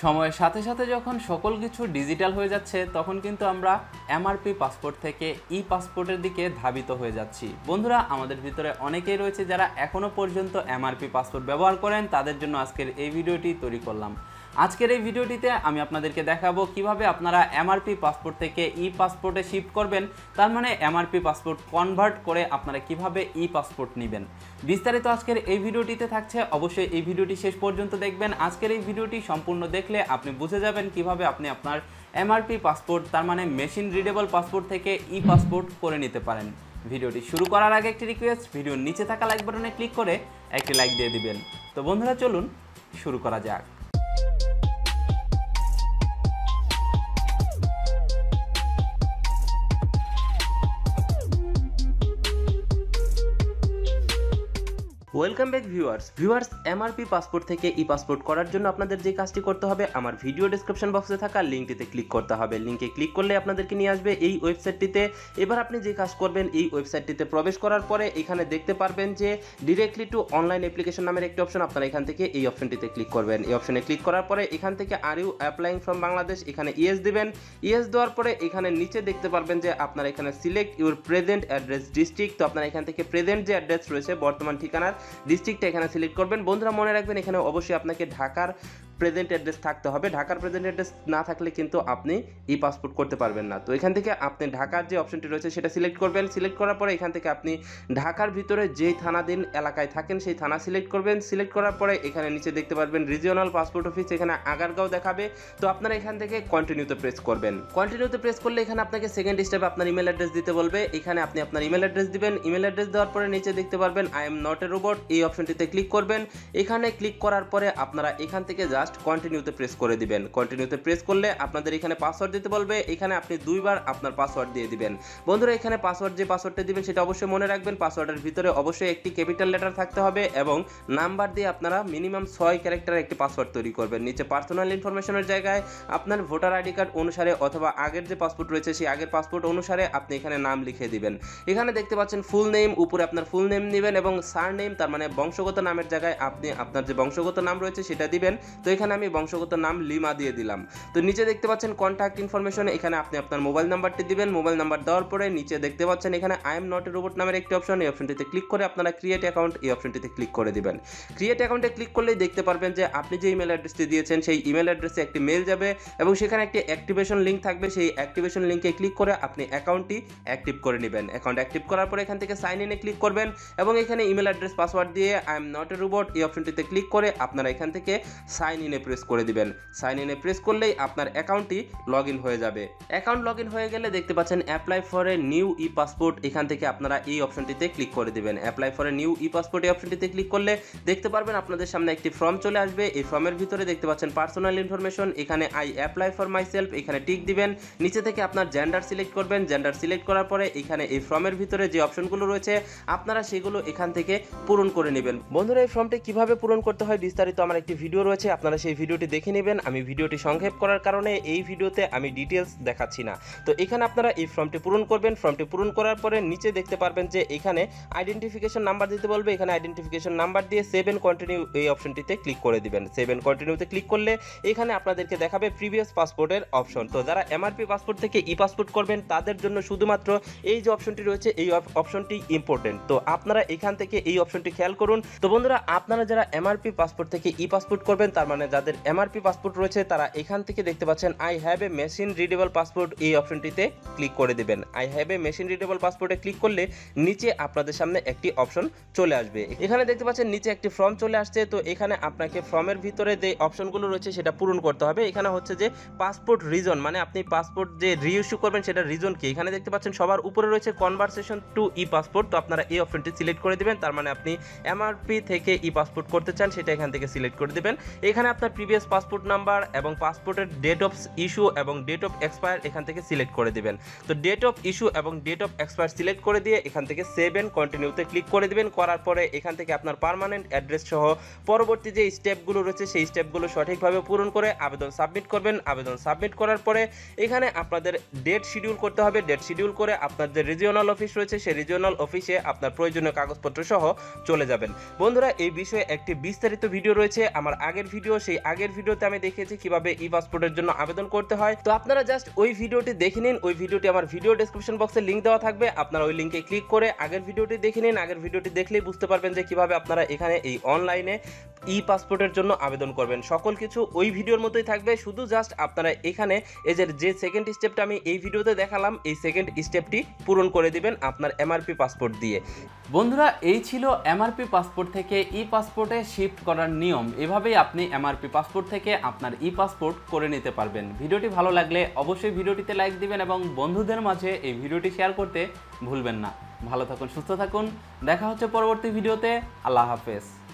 সময়ের সাথে সাথে যখন সকল কিছু ডিজিটাল হয়ে যাচ্ছে তখন কিন্তু আমরা এমআরপি পাসপোর্ট থেকে ই পাসপোর্টের দিকে ধাবিত হয়ে যাচ্ছি। বন্ধুরা, আমাদের ভিতরে অনেকেই রয়েছে যারা এখনও পর্যন্ত এমআরপি পাসপোর্ট ব্যবহার করেন, তাদের জন্য আজকের এই ভিডিওটি তৈরি করলাম। আজকের এই ভিডিওটিতে আমি আপনাদেরকে দেখাবো কিভাবে আপনারা এমআরপি পাসপোর্ট থেকে ই পাসপোর্টে শিফট করবেন, তার মানে এমআরপি পাসপোর্ট কনভার্ট করে আপনারা কিভাবে ই পাসপোর্ট নেবেন। বিস্তারিত আজকের এই ভিডিওটিতে থাকছে, অবশ্যই এই ভিডিওটি শেষ পর্যন্ত দেখবেন। আজকের এই ভিডিওটি সম্পূর্ণ দেখলে আপনি বুঝে যাবেন কিভাবে আপনি আপনার এমআরপি পাসপোর্ট, তার মানে মেশিন রিডেবল পাসপোর্ট থেকে ই পাসপোর্ট করে নিতে পারেন। ভিডিওটি শুরু করার আগে একটি রিকোয়েস্ট, ভিডিওর নিচে থাকা লাইক বাটনে ক্লিক করে একটি লাইক দিয়ে দিবেন। তো বন্ধুরা, চলুন শুরু করা যাক। Welcome back viewers, MRP passport থেকে ই পাসপোর্ট করার জন্য আপনাদের যে কাজটি করতে হবে, আমার ভিডিও ডেসক্রিপশন বক্সে থাকা লিঙ্কটিতে ক্লিক করতে হবে। লিঙ্কে ক্লিক করলে আপনাদেরকে নিয়ে আসবে এই ওয়েবসাইটটিতে। এবার আপনি যে কাজ করবেন, এই ওয়েবসাইটটিতে প্রবেশ করার পরে এখানে দেখতে পারবেন যে ডিরেক্টলি টু অনলাইন অ্যাপ্লিকেশন নামের একটি অপশন, আপনারা এখান থেকে এই অপশনটিতে ক্লিক করবেন। এই অপশনে ক্লিক করার পরে এখান থেকে are you applying from Bangladesh, এখানে ইয়েস দিবেন। ইয়েস দেওয়ার পরে এখানে নিচে দেখতে পারবেন যে আপনারা এখানে select your present address district, তো আপনারা এখান থেকে প্রেজেন্ট যে অ্যাড্রেস রয়েছে, বর্তমান ঠিকানার ডিস্ট্রিক্টটা এখানে সিলেক্ট করবেন। বন্ধুরা, মনে রাখবেন এখানে অবশ্যই আপনাকে ঢাকার প্রেজেন্ট অ্যাড্রেস থাকতে হবে। ঢাকার প্রেজেন্ট অ্যাড্রেস না থাকলে কিন্তু আপনি ই পাসপোর্ট করতে পারবেন না। তো এখান থেকে আপনি ঢাকার যে অপশনটি রয়েছে সেটা সিলেক্ট করবেন। সিলেক্ট করার পরে এখান থেকে আপনি ঢাকার ভিতরে যেই থানাধীন এলাকায় থাকেন সেই থানা সিলেক্ট করবেন। সিলেক্ট করার পরে এখানে নিচে দেখতে পারবেন রিজিওনাল পাসপোর্ট অফিস, এখানে আগারগাঁও দেখাবে। তো আপনারা এখান থেকে কন্টিনিউতে প্রেস করবেন। কন্টিনিউতে প্রেস করলে এখানে আপনাকে সেকেন্ড স্টেপে আপনার ইমেল অ্যাড্রেস দিতে বলবে। এখানে আপনি আপনার ইমেল অ্যাড্রেস দিবেন। ইমেল অ্যাড্রেস দেওয়ার পরে নিচে দেখতে পারবেন I am not a robot, এই অপশনটিতে ক্লিক করবেন। এখানে ক্লিক করার পরে আপনারা এখান থেকে জাস্ট কন্টিনিউতে প্রেস করে দিবেন। কন্টিনিউতে প্রেস করলে আপনাদের এখানে পাসওয়ার্ড দিতে বলবে। এখানে আপনি দুইবার আপনার পাসওয়ার্ড দিয়ে দিবেন। বন্ধুরা, এখানে পাসওয়ার্ড যে পাসওয়ার্ডটা দিবেন সেটা অবশ্যই মনে রাখবেন। পাসওয়ার্ডের ভিতরে অবশ্যই একটি ক্যাপিটাল লেটার থাকতে হবে এবং নাম্বার দিয়ে আপনারা মিনিমাম 6 ক্যারেক্টারের একটি পাসওয়ার্ড তৈরি করবেন। নিচে পার্সোনাল ইনফরমেশনের জায়গায় আপনার ভোটার আইডি কার্ড অনুসারে অথবা আগের যে পাসপোর্ট রয়েছে সেই আগের পাসপোর্ট অনুসারে আপনি এখানে নাম লিখে দিবেন। এখানে দেখতে পাচ্ছেন ফুল নেম, উপরে আপনার ফুল নেম নেবেন এবং সার নেম, তার মানে বংশগত নামের জায়গায় আপনি আপনার যে বংশগত নাম রয়েছে সেটা দিবেন। তো এখানে আমি বংশগত নাম লিমা দিয়ে দিলাম। তো নিচে দেখতে পাচ্ছেন কন্ট্যাক্ট ইনফরমেশন, এখানে আপনি আপনার মোবাইল নাম্বারটি দিবেন। মোবাইল নাম্বার দেওয়ার পরে নিচে দেখতে পাচ্ছেন এখানে I am not a robot নামের একটি অপশন, এই অপশনটিতে ক্লিক করে আপনারা ক্রিয়েট অ্যাকাউন্ট, এই অপশনটিতে ক্লিক করে দিবেন। ক্রিয়েট অ্যাকাউন্টে ক্লিক করলেই দেখতে পারবেন যে আপনি যে ইমেল অ্যাড্রেসটি দিয়েছেন সেই ইমেল অ্যাড্রেসে একটি মেল যাবে এবং সেখানে একটি অ্যাক্টিভেশন লিঙ্ক থাকবে। সেই অ্যাক্টিভেশন লিঙ্কে ক্লিক করে আপনি অ্যাকাউন্টটি অ্যাক্টিভ করে নেবেন। অ্যাকাউন্ট অ্যাক্টিভ করার পরে এখান থেকে সাইন ইনে ক্লিক করবেন এবং এখানে ইমেল অ্যাড্রেস পাসওয়ার্ড দিয়ে I am not a robot এই অপশনটিতে ক্লিক করে আপনারা এখান থেকে সাইন ইনে প্রেস করে দিবেন। সাইন ইনে প্রেস করলেই আপনার অ্যাকাউন্টটি লগ ইন হয়ে যাবে। অ্যাকাউন্ট লগ ইন হয়ে গেলে দেখতে পাচ্ছেন apply for a new E passport, এখান থেকে আপনারা এই অপশনটিতে ক্লিক করে দিবেন। Apply for a new E passport এই অপশনটিতে ক্লিক করলে দেখতে পারবেন আপনাদের সামনে একটি ফর্ম চলে আসবে। এই ফর্মের ভিতরে দেখতে পাচ্ছেন পার্সোনাল ইনফরমেশন, এখানে I apply for my self, এখানে টিক দিবেন। নিচে থেকে আপনার জেন্ডার সিলেক্ট করবেন। জেন্ডার সিলেক্ট করার পরে এখানে এই ফর্মের ভিতরে যে অপশনগুলো রয়েছে আপনারা সেগুলো এখান থেকে পূরণ করে নেবেন। বন্ধুরা, এই ফর্মটি কিভাবে পূরণ করতে হয় বিস্তারিত আমার একটি ভিডিও রয়েছে, আপনারা সেই ভিডিওটি দেখে নেবেন। আমি ভিডিওটি সংক্ষেপ করার কারণে এই ভিডিওতে আমি ডিটেলস দেখাচ্ছি না। তো এখানে আপনারা এই ফর্মটি পূরণ করবেন। ফর্মটি পূরণ করার পরে নিচে দেখতে পারবেন যে এখানে আইডেন্টিফিকেশন নাম্বার দিতে বলবে। এখানে আইডেন্টিফিকেশন নাম্বার দিয়ে সেভ এন্ড কন্টিনিউ এই অপশনটিতে ক্লিক করে দিবেন। সেভ এন্ড কন্টিনিউতে ক্লিক করলে এখানে আপনাদেরকে দেখাবে প্রিভিয়াস পাসপোর্টের অপশন। তো যারা এমআরপি পাসপোর্ট থেকে ই পাসপোর্ট করবেন তাদের জন্য শুধুমাত্র এই যে অপশনটি রয়েছে এই অপশনটি ইম্পর্টেন্ট। তো আপনারা এখান থেকে এই অপশনটি খেয়াল করুন। তো বন্ধুরা, আপনারা যারা এমআরপি পাসপোর্ট থেকে ই পাসপোর্ট করবেন, তার মানে যাদের এমআরপি পাসপোর্ট রয়েছে তারা এখান থেকে দেখতে পাচ্ছেন I have a machine readable passport এই অপশনটিতে ক্লিক করে দিবেন। I have a machine readable পাসপোর্টে ক্লিক করলে নিচে আপনাদের সামনে একটি অপশন চলে আসবে। এখানে দেখতে পাচ্ছেন নিচে একটি ফর্ম চলে আসছে। তো এখানে আপনাকে ফর্মের ভিতরে যে অপশনগুলো রয়েছে সেটা পূরণ করতে হবে। এখানে হচ্ছে যে পাসপোর্ট রিজন, মানে আপনি পাসপোর্ট যে রিইস্যু করবেন সেটা রিজন কি। এখানে দেখতে পাচ্ছেন সবার উপরে রয়েছে কনভারসেশন টু ই পাসপোর্ট, তো আপনারা এই অপশনটি সিলেক্ট করে দিবেন। তার মানে আপনি এমআরপি থেকে ই পাসপোর্ট করতে চান সেটা এখান থেকে সিলেক্ট করে দিবেন। এখানে আপনার প্রিভিয়াস পাসপোর্ট নাম্বার এবং পাসপোর্টের ডেট অফ ইস্যু এবং ডেট অফ এক্সপায়ার এখান থেকে সিলেক্ট করে দিবেন। তো ডেট অফ ইস্যু এবং ডেট অফ এক্সপায়ার সিলেক্ট করে দিয়ে এখান থেকে সেভ এন্ড কন্টিনিউতে ক্লিক করে দিবেন। করার পরে এখান থেকে আপনার পার্মানেন্ট অ্যাড্রেস সহ পরবর্তী যে স্টেপগুলো রয়েছে সেই স্টেপগুলো সঠিকভাবে পূরণ করে আবেদন সাবমিট করবেন। আবেদন সাবমিট করার পরে এখানে আপনাদের ডেট শিডিউল করতে হবে। ডেট শিডিউল করে আপনার যে রিজিওনাল অফিস রয়েছে সেই রিজিওনাল অফিসে আপনার প্রয়োজনীয় কাগজপত্র সহ চলে যাবেন। বন্ধুরা, এই বিষয়ে একটি বিস্তারিত ভিডিও রয়েছে আমার আগের ভিডিও, সেই আগের ভিডিওতে আমি দেখিয়েছি কিভাবে ই পাসপোর্টের জন্য আবেদন করতে হয়। তো আপনারা জাস্ট ওই ভিডিওটি দেখে নিন, ওই ভিডিওটি আমার ভিডিও ডেসক্রিপশন বক্সে লিংক দেওয়া থাকবে, আপনারা ওই লিংকে ক্লিক করে আগের ভিডিওটি দেখে নিন। আগের ভিডিওটি দেখলেই বুঝতে পারবেন যে কিভাবে আপনারা এখানে এই অনলাইনে ই পাসপোর্টের জন্য আবেদন করবেন। সকল কিছু ওই ভিডিওর মতোই থাকবে, শুধু জাস্ট আপনারা এখানে এই যে সেকেন্ড স্টেপটা আমি এই ভিডিওতে দেখালাম, এই সেকেন্ড স্টেপটি পূরণ করে দিবেন আপনার এমআরপি পাসপোর্ট দিয়ে। বন্ধুরা, এই ছিল এমআরপি পাসপোর্ট থেকে ই পাসপোর্টে শিফট করার নিয়ম। এভাবেই আপনি এমআরপি পাসপোর্ট থেকে আপনার ই পাসপোর্ট করে নিতে পারবেন। ভিডিওটি ভালো লাগলে অবশ্যই ভিডিওটিতে লাইক দিবেন এবং বন্ধুদের মাঝে এই ভিডিওটি শেয়ার করতে ভুলবেন না। ভালো থাকুন, সুস্থ থাকুন, দেখা হচ্ছে পরবর্তী ভিডিওতে। আল্লাহ হাফেজ।